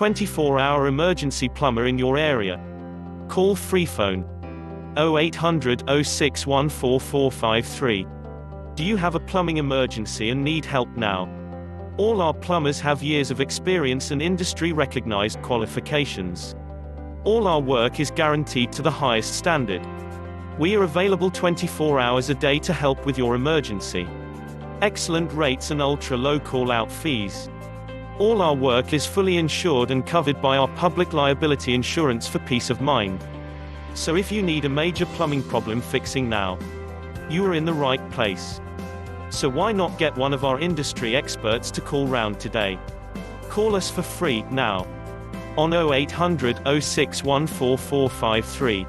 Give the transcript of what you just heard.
24-hour emergency plumber in your area. Call free phone 0800 06 Do you have a plumbing emergency and need help now? All our plumbers have years of experience and industry-recognized qualifications. All our work is guaranteed to the highest standard. We are available 24 hours a day to help with your emergency. Excellent rates and ultra-low call-out fees. All our work is fully insured and covered by our public liability insurance for peace of mind. So if you need a major plumbing problem fixing now, you are in the right place. So why not get one of our industry experts to call round today? Call us for free, now. On 0800 06 14453.